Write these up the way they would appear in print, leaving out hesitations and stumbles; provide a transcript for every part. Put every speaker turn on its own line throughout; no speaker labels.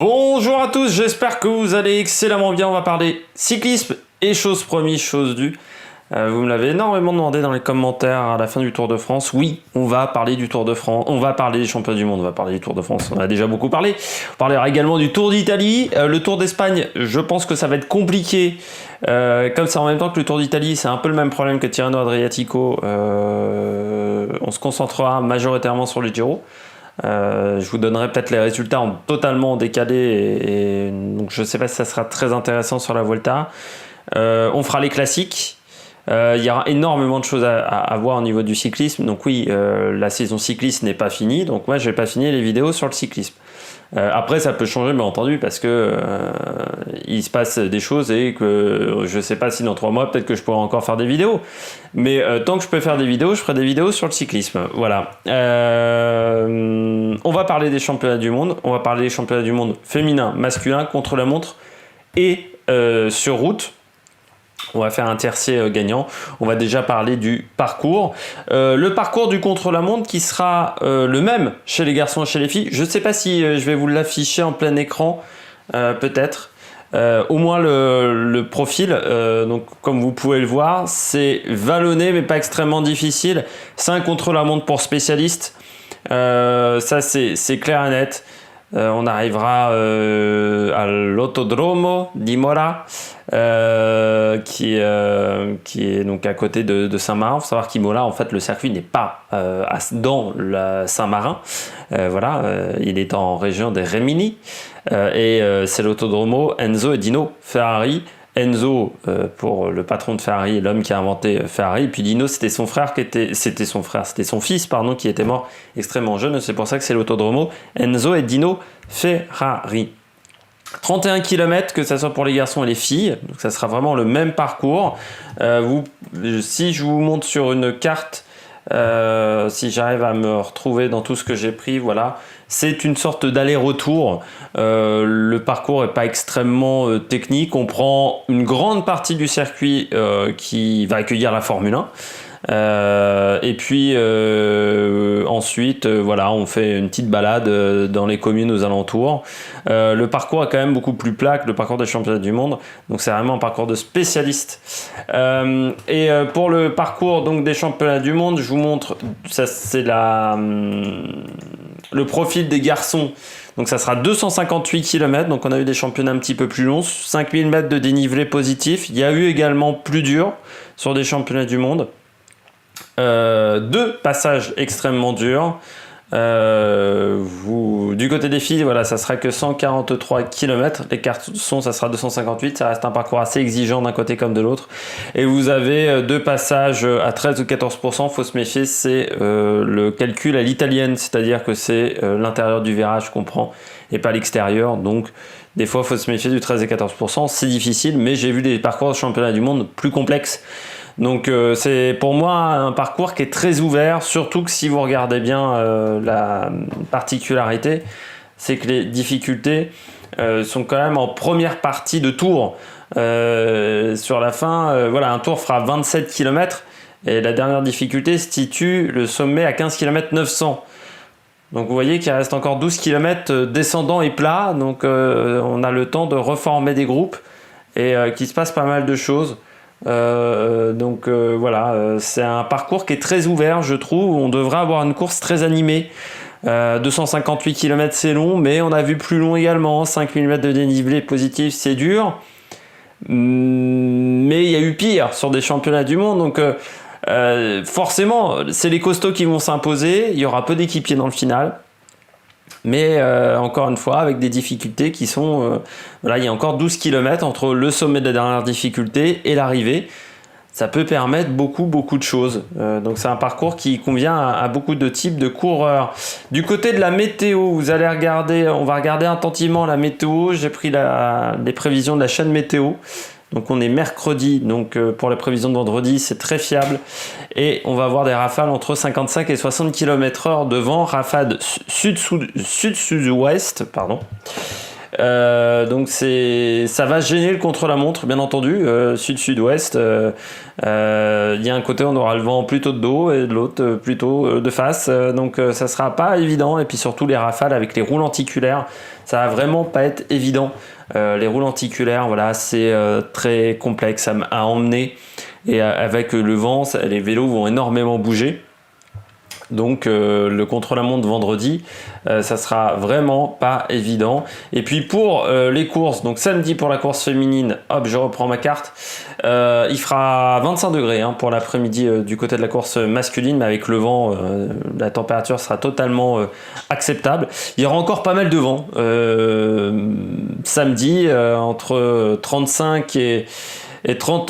Bonjour à tous, j'espère que vous allez excellemment bien. On va parler cyclisme et chose promise, chose due. Vous me l'avez énormément demandé dans les commentaires à la fin du Tour de France. Oui, on va parler du Tour de France, on va parler des championnats du monde, on va parler du Tour de France, on a déjà beaucoup parlé. On parlera également du Tour d'Italie. Le Tour d'Espagne, je pense que ça va être compliqué. Comme c'est en même temps que le Tour d'Italie, c'est un peu le même problème que Tirreno Adriatico. On se concentrera majoritairement sur le Giro. Je vous donnerai peut-être les résultats totalement décalés donc je ne sais pas si ça sera très intéressant sur la Vuelta. On fera les classiques. Il y aura énormément de choses à voir au niveau du cyclisme. Donc oui, la saison cycliste n'est pas finie. Donc moi, je vais pas finir les vidéos sur le cyclisme. Après, ça peut changer, bien entendu, parce que il se passe des choses et que je sais pas si dans 3 mois, peut-être que je pourrai encore faire des vidéos. Mais tant que je peux faire des vidéos, je ferai des vidéos sur le cyclisme. Voilà. On va parler des championnats du monde. On va parler des championnats du monde féminin, masculin, contre-la-montre et sur route. On va faire un tiercé gagnant. On va déjà parler du parcours. Le parcours du contre-la-montre qui sera le même chez les garçons et chez les filles. Je ne sais pas si je vais vous l'afficher en plein écran. Peut-être. Au moins le profil. Donc, comme vous pouvez le voir, c'est vallonné mais pas extrêmement difficile. C'est un contre-la-montre pour spécialistes. Ça, c'est clair et net. On arrivera à l'Autodromo d'Imola, qui est donc à côté de Saint-Marin. Il faut savoir qu'Imola, en fait, le circuit n'est pas dans Saint-Marin. Il est en région des Rimini. C'est l'Autodromo Enzo et Dino Ferrari. Enzo pour le patron de Ferrari, l'homme qui a inventé Ferrari, et puis Dino c'était son fils pardon, qui était mort extrêmement jeune. C'est pour ça que c'est l'Autodromo Enzo et Dino Ferrari. 31 km, que ce soit pour les garçons et les filles, donc ça sera vraiment le même parcours. Si je vous montre sur une carte, si j'arrive à me retrouver dans tout ce que j'ai pris, voilà, c'est une sorte d'aller-retour. Le parcours n'est pas extrêmement technique. On prend une grande partie du circuit qui va accueillir la Formule 1. Et puis ensuite voilà, on fait une petite balade dans les communes aux alentours. Le parcours est quand même beaucoup plus plat que le parcours des championnats du monde, donc c'est vraiment un parcours de spécialiste. Pour le parcours donc des championnats du monde, je vous montre, ça c'est le profil des garçons. Donc ça sera 258 km, donc on a eu des championnats un petit peu plus longs, 5000 mètres de dénivelé positif. Il y a eu également plus dur sur des championnats du monde. 2 passages extrêmement durs. Du côté des filles, voilà, ça sera que 143 km. Les garçons, ça sera 258. Ça reste un parcours assez exigeant d'un côté comme de l'autre. Et vous avez 2 passages à 13 ou 14%. Faut se méfier, c'est le calcul à l'italienne, c'est-à-dire que c'est l'intérieur du virage qu'on prend et pas l'extérieur. Donc des fois, faut se méfier du 13 et 14%. C'est difficile, mais j'ai vu des parcours de championnat du monde plus complexes. Donc c'est pour moi un parcours qui est très ouvert, surtout que si vous regardez bien la particularité, c'est que les difficultés sont quand même en première partie de tour. Sur la fin, voilà, un tour fera 27 km et la dernière difficulté situe le sommet à 15 km 900. Donc vous voyez qu'il reste encore 12 km descendant et plat, donc on a le temps de reformer des groupes et qu'il se passe pas mal de choses. C'est un parcours qui est très ouvert, je trouve. On devrait avoir une course très animée. 258 km c'est long, mais on a vu plus long également. 5000 mètres de dénivelé positif, c'est dur, mais il y a eu pire sur des championnats du monde. Donc forcément c'est les costauds qui vont s'imposer. Il y aura peu d'équipiers dans le final, mais encore une fois avec des difficultés qui sont il y a encore 12 km entre le sommet de la dernière difficulté et l'arrivée. Ça peut permettre beaucoup de choses. Donc c'est un parcours qui convient à beaucoup de types de coureurs. Du côté de la météo, on va regarder attentivement la météo. J'ai pris les prévisions de la chaîne météo. Donc on est mercredi, donc pour les prévisions de vendredi, c'est très fiable. Et on va avoir des rafales entre 55 et 60 km/h de vent, rafales sud-sud-ouest, pardon. Donc ça va gêner le contre-la-montre, bien entendu. Sud-sud-ouest, il y a un côté on aura le vent plutôt de dos et de l'autre plutôt de face. Donc ça sera pas évident. Et puis surtout les rafales avec les roues lenticulaires, ça va vraiment pas être évident. Les roues lenticulaires, voilà, c'est très complexe à emmener. Et avec le vent, les vélos vont énormément bouger. Donc le contre-la-montre vendredi, ça sera vraiment pas évident. Et puis pour les courses, donc samedi pour la course féminine, hop, je reprends ma carte. Il fera 25 degrés pour l'après-midi du côté de la course masculine, mais avec le vent, la température sera totalement acceptable. Il y aura encore pas mal de vent samedi, entre 35 et 30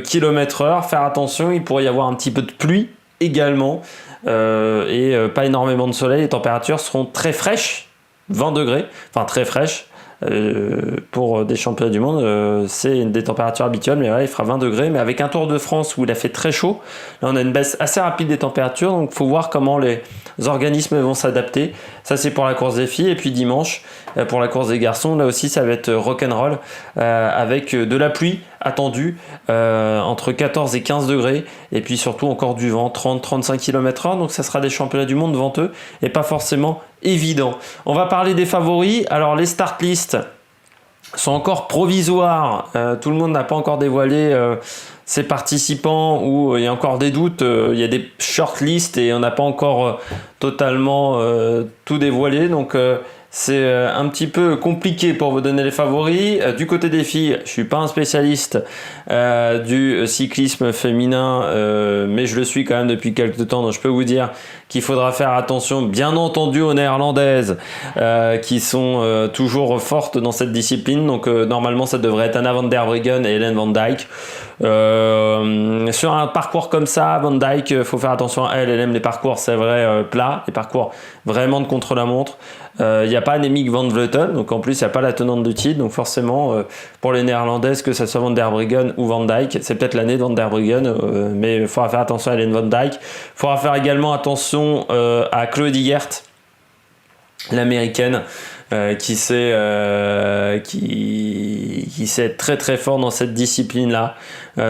km/h. Faire attention, il pourrait y avoir un petit peu de pluie également. Et pas énormément de soleil. Les températures seront très fraîches, 20 degrés, enfin très fraîches. Pour des championnats du monde, c'est des températures habituelles, mais voilà, il fera 20 degrés, mais avec un Tour de France où il a fait très chaud. Là on a une baisse assez rapide des températures, donc il faut voir comment les organismes vont s'adapter. Ça c'est pour la course des filles. Et puis dimanche pour la course des garçons, là aussi ça va être rock'n'roll, avec de la pluie attendue, entre 14 et 15 degrés, et puis surtout encore du vent, 30-35 km/h. Donc ça sera des championnats du monde venteux et pas forcément évident. On va parler des favoris. Alors les start lists sont encore provisoires. Tout le monde n'a pas encore dévoilé ses participants, où il y a encore des doutes. Il y a des short lists et on n'a pas encore totalement tout dévoilé. Donc c'est un petit peu compliqué pour vous donner les favoris. Du côté des filles, je suis pas un spécialiste du cyclisme féminin, mais je le suis quand même depuis quelques temps, donc je peux vous dire qu'il faudra faire attention, bien entendu, aux néerlandaises qui sont toujours fortes dans cette discipline. Donc normalement ça devrait être Anna van der Breggen et Hélène Van Dijk. Sur un parcours comme ça, Van Dijk, faut faire attention à elle aime les parcours, c'est vrai, plats, les parcours vraiment de contre-la-montre. Il n'y a pas Annemiek van Vleuten, donc en plus il n'y a pas la tenante du titre, donc forcément pour les néerlandaises, que ce soit Van der Breggen ou Van Dijk, c'est peut-être l'année de Van der Breggen, mais il faudra faire attention à Hélène Van Dijk. Il faudra faire également attention à Chloé Digert, l'américaine, qui sait être très très fort dans cette discipline là,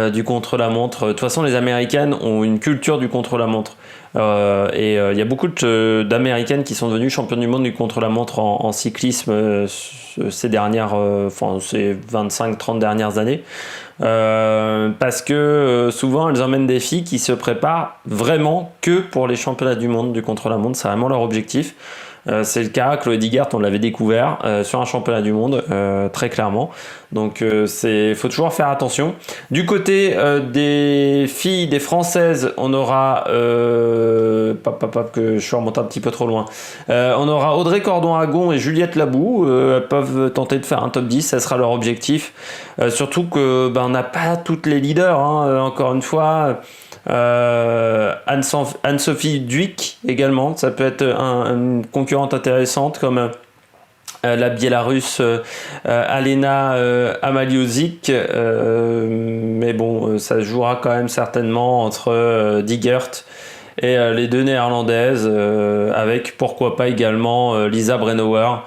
du contre-la-montre. De toute façon les américaines ont une culture du contre-la-montre, et il y a beaucoup d'américaines qui sont devenues championnes du monde du contre-la-montre en cyclisme ces 25-30 dernières années, parce que souvent elles emmènent des filles qui se préparent vraiment que pour les championnats du monde du contre-la-montre. C'est vraiment leur objectif. C'est le cas, Chloé Digert, on l'avait découvert sur un championnat du monde, très clairement. Donc faut toujours faire attention. Du côté des filles, des françaises, on aura que je suis remonté un petit peu trop loin. On aura Audrey Cordon-Aragon et Juliette Labou. Elles peuvent tenter de faire un top 10, ça sera leur objectif. Surtout que on n'a pas toutes les leaders, encore une fois. Anne-Sophie Duick également, ça peut être une concurrente intéressante, comme la Biélorusse Alena Amaliozic, mais bon, ça jouera quand même certainement entre Digert et les deux néerlandaises, avec pourquoi pas également Lisa Brennauer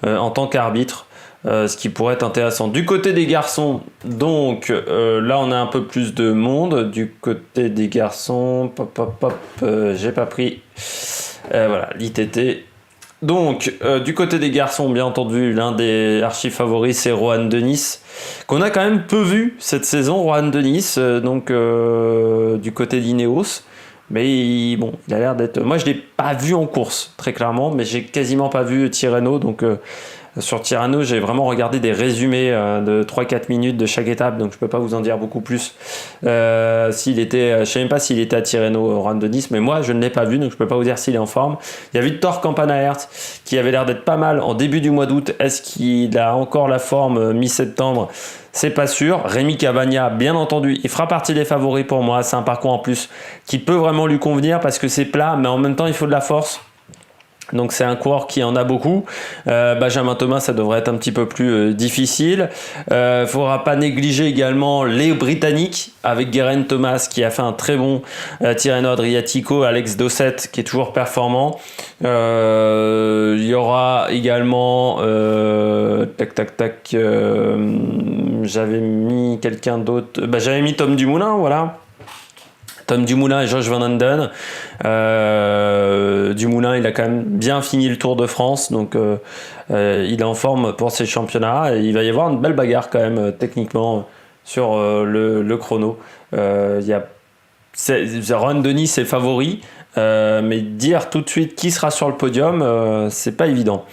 en tant qu'arbitre. Ce qui pourrait être intéressant. Du côté des garçons, donc là on a un peu plus de monde. Du côté des garçons, j'ai pas pris voilà l'ITT. Donc du côté des garçons, bien entendu, l'un des archi favoris, c'est Rohan Dennis, qu'on a quand même peu vu cette saison. Rohan Dennis, donc du côté d'Ineos. Mais il a l'air d'être... Moi je l'ai pas vu en course très clairement, mais j'ai quasiment pas vu Tirreno, donc sur Tirreno, j'ai vraiment regardé des résumés de 3-4 minutes de chaque étape, donc je peux pas vous en dire beaucoup plus. Je sais même pas s'il était à Tirreno, Rohan Dennis, mais moi je ne l'ai pas vu, donc je peux pas vous dire s'il est en forme. Il y a Victor Campanaaert qui avait l'air d'être pas mal en début du mois d'août. Est-ce qu'il a encore la forme mi-septembre? C'est pas sûr. Rémi Cavagna, bien entendu, il fera partie des favoris pour moi. C'est un parcours en plus qui peut vraiment lui convenir parce que c'est plat, mais en même temps il faut de la force. Donc c'est un coureur qui en a beaucoup. Benjamin Thomas, ça devrait être un petit peu plus difficile. Faudra pas négliger également les Britanniques, avec Geraint Thomas qui a fait un très bon Tirreno Adriatico, Alex Dosset qui est toujours performant. Il y aura également J'avais mis quelqu'un d'autre. J'avais mis Tom Dumoulin, voilà. Tom Dumoulin et Josh Van Anden. Dumoulin, il a quand même bien fini le Tour de France, donc il est en forme pour ces championnats. Et il va y avoir une belle bagarre quand même, techniquement, sur le chrono. Ron Dennis est favori, mais dire tout de suite qui sera sur le podium, c'est pas évident.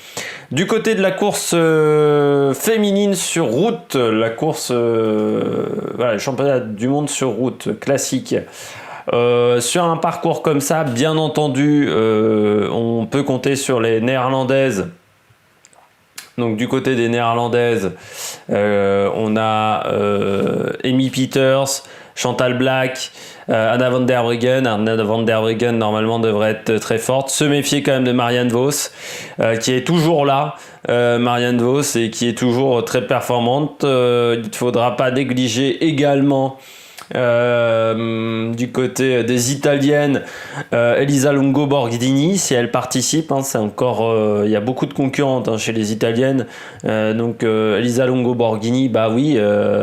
Du côté de la course féminine sur route, la course, le championnat du monde sur route classique. Sur un parcours comme ça, bien entendu, on peut compter sur les Néerlandaises. Donc du côté des Néerlandaises, on a Amy Pieters, Chantal Blaak, Anna van der Breggen. Anna van der Breggen normalement devrait être très forte. Se méfier quand même de Marianne Vos, qui est toujours là. Marianne Vos et qui est toujours très performante. Il ne faudra pas négliger également du côté des Italiennes, Elisa Longo Borghini, si elle participe, c'est encore, il y a beaucoup de concurrentes chez les Italiennes, donc Elisa Longo Borghini, oui,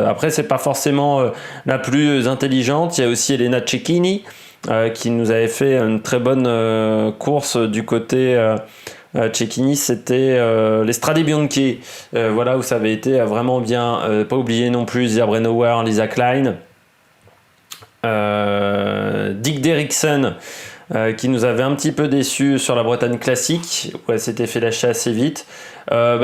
après c'est pas forcément la plus intelligente. Il y a aussi Elena Cecchini qui nous avait fait une très bonne course du côté Cecchini, c'était les Strade Bianche, voilà, où ça avait été vraiment bien. Pas oublier non plus Zia Brenauer, Lisa Klein, Dick Derrickson, qui nous avait un petit peu déçu sur la Bretagne classique, où elle s'était fait lâcher assez vite.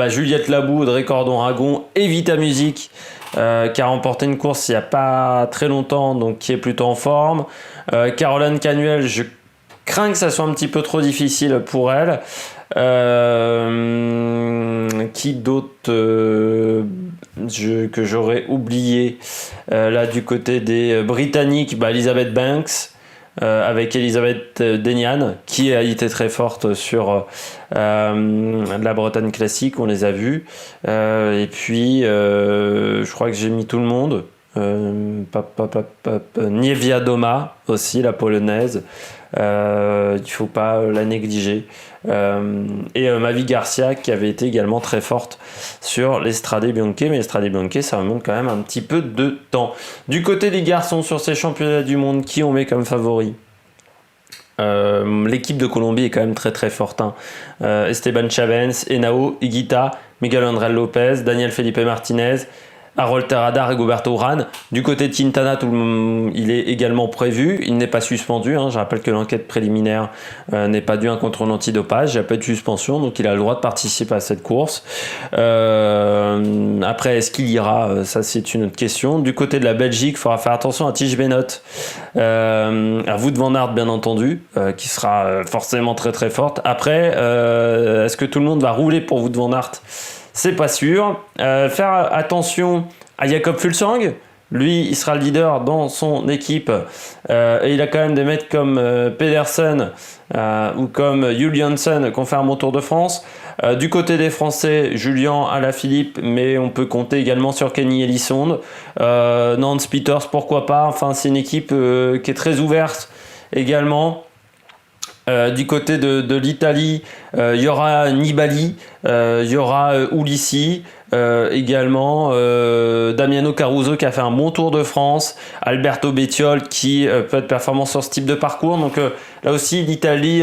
Juliette Labou, Audrey Cordon-Ragon et Vita Music, qui a remporté une course il n'y a pas très longtemps, donc qui est plutôt en forme. Caroline Canuel, je crains que ça soit un petit peu trop difficile pour elle. Qui d'autre que j'aurais oublié là du côté des Britanniques, Elizabeth Banks, avec Elisabeth Denian, qui a été très forte sur la Bretagne classique, on les a vus. Et puis je crois que j'ai mis tout le monde. Niewia Doma aussi, la polonaise, il faut pas la négliger, et Mavi Garcia, qui avait été également très forte sur les Strade Bianche, mais les Strade Bianche ça remonte quand même un petit peu de temps. Du côté des garçons, sur ces championnats du monde, qui on met comme favori? L'équipe de Colombie est quand même très très forte, Esteban Chavez, Henao Higuita, Miguel André Lopez, Daniel Felipe Martinez, Harold Terrada, Rigoberto Urán. Du côté de Quintana, il est également prévu. Il n'est pas suspendu. Je rappelle que l'enquête préliminaire n'est pas due à un contrôle antidopage. Il n'y a pas de suspension, donc il a le droit de participer à cette course. Après, est-ce qu'il ira? Ça, c'est une autre question. Du côté de la Belgique, il faudra faire attention à Tige Benoît, à Wout van Aert, bien entendu, qui sera forcément très très forte. Après, est-ce que tout le monde va rouler pour Wout van Aert? C'est pas sûr. Faire attention à Jakob Fuglsang. Lui, il sera le leader dans son équipe. Et il a quand même des mecs comme Pedersen ou comme Juliansen qui ont fait un bon Tour de France. Du côté des Français, Julien Alaphilippe, mais on peut compter également sur Kenny Elissonde. Nance Peters, pourquoi pas. C'est une équipe qui est très ouverte également. Du côté de l'Italie, il y aura Nibali, il y aura Ulissi, également Damiano Caruso qui a fait un bon Tour de France, Alberto Bettiol qui peut être performant sur ce type de parcours. Donc là aussi, l'Italie,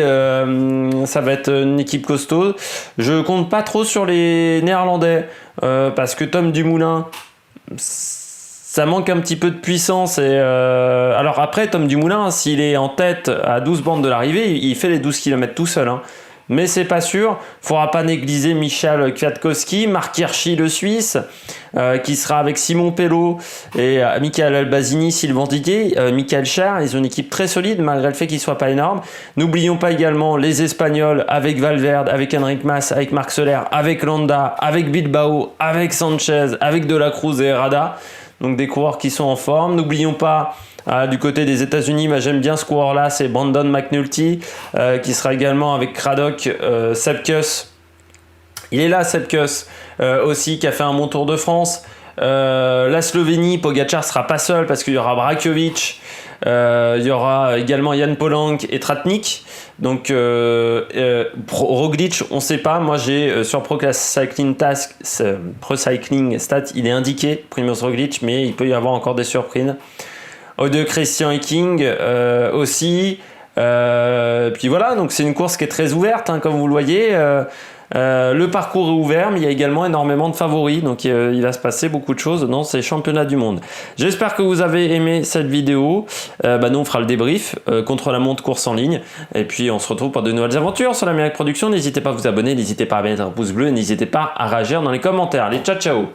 ça va être une équipe costaud. Je compte pas trop sur les Néerlandais parce que Tom Dumoulin, ça manque un petit peu de puissance. Alors après, Tom Dumoulin, s'il est en tête à 12 bandes de l'arrivée, il fait les 12 km tout seul. Mais c'est pas sûr. Faudra pas négliger Michal Kwiatkowski, Marc Hirschi, le Suisse, qui sera avec Simon Pello et Michael Albazini, Sylvain Didier, Michael Scher. Ils ont une équipe très solide malgré le fait qu'ils soient pas énormes. N'oublions pas également les Espagnols avec Valverde, avec Enric Mas, avec Marc Soler, avec Landa, avec Bilbao, avec Sanchez, avec De la Cruz et Herrada. Donc des coureurs qui sont en forme. N'oublions pas, du côté des États-Unis, j'aime bien ce coureur-là, c'est Brandon McNulty, qui sera également avec Craddock, Sepkus. Il est là, Sepkus, aussi, qui a fait un bon Tour de France. La Slovénie, Pogačar sera pas seul parce qu'il y aura Brakovic, il y aura également Jan Polanc et Tratnik. Donc Roglic, on sait pas. Moi j'ai sur Pro Cycling Stat, il est indiqué Primož Roglic, mais il peut y avoir encore des surprises. De Christian Hecking aussi. Puis voilà, donc c'est une course qui est très ouverte, hein, comme vous le voyez. Le parcours est ouvert, mais il y a également énormément de favoris, donc il va se passer beaucoup de choses dans ces championnats du monde. J'espère que vous avez aimé cette vidéo. Nous on fera le débrief contre la montre course en ligne, et puis on se retrouve pour de nouvelles aventures sur l'Amérique Production. N'hésitez pas à vous abonner, n'hésitez pas à mettre un pouce bleu, n'hésitez pas à réagir dans les commentaires. Allez, ciao ciao.